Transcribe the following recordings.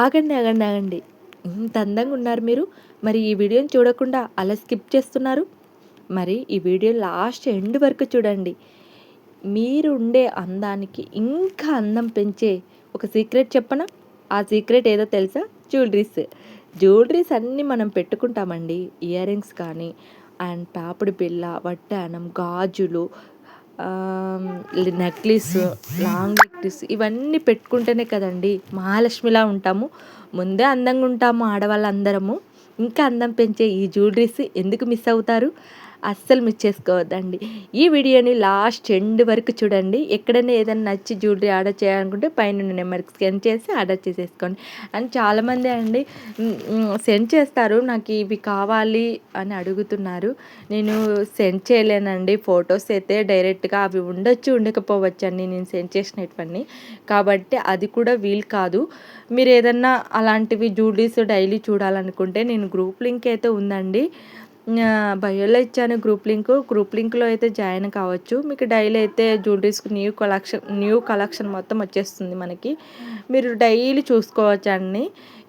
ఆగండి, ఆగండి, ఆగండి. ఇంత అందంగా ఉన్నారు మీరు. మరి ఈ వీడియోని చూడకుండా అలా స్కిప్ చేస్తున్నారు. మరి ఈ వీడియో లాస్ట్ ఎండ్ వరకు చూడండి. మీరు ఉండే అందానికి ఇంకా అందం పెంచే ఒక సీక్రెట్ చెప్పనా? ఆ సీక్రెట్ ఏదో తెలుసా? జ్యువెలరీస్. జ్యువెలరీస్ అన్నీ మనం పెట్టుకుంటామండి. ఇయర్ రింగ్స్ కానీ, అండ్ పాపిడి బిళ్ళ, వడ్డానం, గాజులు, నెక్లెస్, లాంగ్ నెక్లెస్ ఇవన్నీ పెట్టుకుంటేనే కదండి మహాలక్ష్మిలా ఉంటాము. ముందే అందంగా ఉంటాము ఆడవాళ్ళందరము. ఇంకా అందం పెంచే ఈ జ్యువెలరీస్ ఎందుకు మిస్ అవుతారు? అస్సలు మిస్ చేసుకోవద్దండి. ఈ వీడియోని లాస్ట్ ఎండ్ వరకు చూడండి. ఎక్కడైనా ఏదైనా నచ్చి జ్యువెలరీ ఆర్డర్ చేయాలనుకుంటే పైన నెంబర్కి సెండ్ చేసి ఆర్డర్ చేసేసుకోండి. అండ్ చాలామంది అండి సెండ్ చేస్తారు, నాకు ఇవి కావాలి అని అడుగుతున్నారు. నేను సెండ్ చేయలేనండి. ఫొటోస్ అయితే డైరెక్ట్గా అవి ఉండొచ్చు ఉండకపోవచ్చు అండి నేను సెండ్ చేసినటువన్నీ. కాబట్టి అది కూడా వీలు కాదు. మీరు ఏదన్నా అలాంటివి జ్యువెలరీస్ డైలీ చూడాలనుకుంటే నేను గ్రూప్ లింక్ అయితే ఉందండి, బయోలో ఇచ్చాను గ్రూప్ లింక్లో అయితే జాయిన్ కావచ్చు. మీకు డైలీ అయితే జ్యువెలరీస్కి న్యూ కలెక్షన్ మొత్తం వచ్చేస్తుంది మనకి. మీరు డైలీ చూసుకోవచ్చు అండి.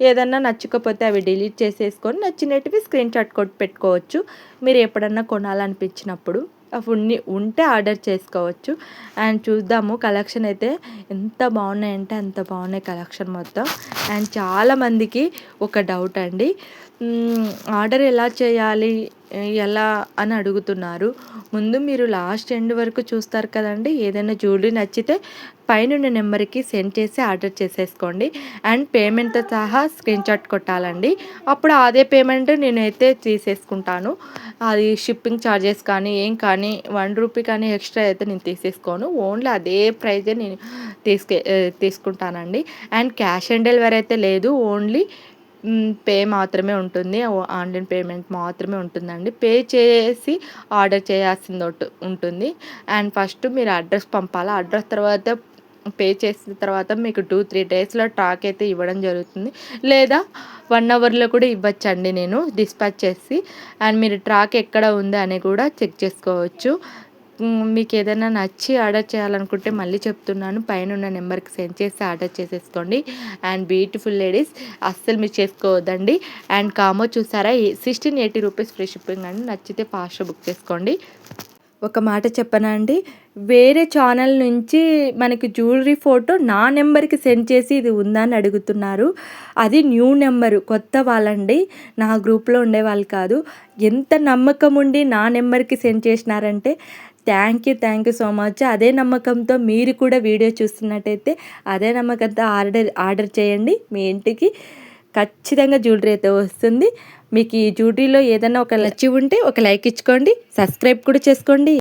ఏదన్నా నచ్చకపోతే అవి డిలీట్ చేసేసుకొని నచ్చినటివి స్క్రీన్ షాట్ కొట్టి పెట్టుకోవచ్చు. మీరు ఎప్పుడన్నా కొనాలనిపించినప్పుడు అవి ఉంటే ఆర్డర్ చేసుకోవచ్చు. అండ్ చూద్దాము కలెక్షన్ అయితే ఎంత బాగున్నాయంటే అంత బాగున్నాయి కలెక్షన్ మొత్తం. అండ్ చాలామందికి ఒక డౌట్ అండి, ఆర్డర్ ఎలా చేయాలి, ఎలా అని అడుగుతున్నారు. ముందు మీరు లాస్ట్ ఎండ్ వరకు చూస్తారు కదండి. ఏదైనా జ్యువెలరీ నచ్చితే పైన నెంబర్కి సెండ్ చేసి ఆర్డర్ చేసేసుకోండి. అండ్ పేమెంట్తో సహా స్క్రీన్ షాట్ కొట్టాలండి. అప్పుడు అదే పేమెంట్ నేనైతే తీసేసుకుంటాను. అది షిప్పింగ్ ఛార్జెస్ కానీ ఏం కానీ ₹1 కానీ ఎక్స్ట్రా అయితే నేను తీసేసుకోను. ఓన్లీ అదే ప్రైజే నేను తీసుకుంటానండి. అండ్ క్యాష్ ఆన్ డెలివరీ అయితే లేదు, ఓన్లీ పే మాత్రమే ఉంటుంది. ఆన్లైన్ పేమెంట్ మాత్రమే ఉంటుందండి. పే చేసి ఆర్డర్ చేయాల్సింది ఉంటుంది. అండ్ ఫస్ట్ మీరు అడ్రస్ పంపాలి. అడ్రస్ తర్వాత పే చేసిన తర్వాత మీకు 2-3 డేస్లో ట్రాక్ అయితే ఇవ్వడం జరుగుతుంది. లేదా 1 అవర్లో కూడా ఇవ్వచ్చండి నేను డిస్పాచ్ చేసి. అండ్ మీరు ట్రాక్ ఎక్కడ ఉంది అని కూడా చెక్ చేసుకోవచ్చు. మీకు ఏదైనా నచ్చి ఆర్డర్ చేయాలనుకుంటే మళ్ళీ చెప్తున్నాను, పైన ఉన్న నెంబర్కి సెండ్ చేసి ఆర్డర్ చేసేసుకోండి. అండ్ బ్యూటిఫుల్ లేడీస్ అస్సలు మిస్ చేసుకోవద్దండి. అండ్ కామో చూసారా, ₹1680 ఫ్రీ షిప్పింగ్ అండి. నచ్చితే ఫాస్ట్గా బుక్ చేసుకోండి. ఒక మాట చెప్పనా అండి, వేరే ఛానల్ నుంచి మనకి జ్యువెలరీ ఫోటో నా నెంబర్కి సెండ్ చేసి ఇది ఉందా అని అడుగుతున్నారు. అది న్యూ నెంబరు, కొత్త వాళ్ళండి, నా గ్రూప్లో ఉండే వాళ్ళు కాదు. ఎంత నమ్మకం ఉండి నా నెంబర్కి సెండ్ చేసినారంటే థ్యాంక్ యూ సో మచ్. అదే నమ్మకంతో మీరు కూడా వీడియో చూస్తున్నట్టయితే అదే నమ్మకంతో ఆర్డర్ చేయండి. మీ ఇంటికి ఖచ్చితంగా జ్యువెలరీ అయితే వస్తుంది. మీకు ఈ జ్యువెలరీలో ఏదైనా ఒక నచ్చి ఉంటే ఒక లైక్ ఇచ్చుకోండి, సబ్స్క్రైబ్ కూడా చేసుకోండి.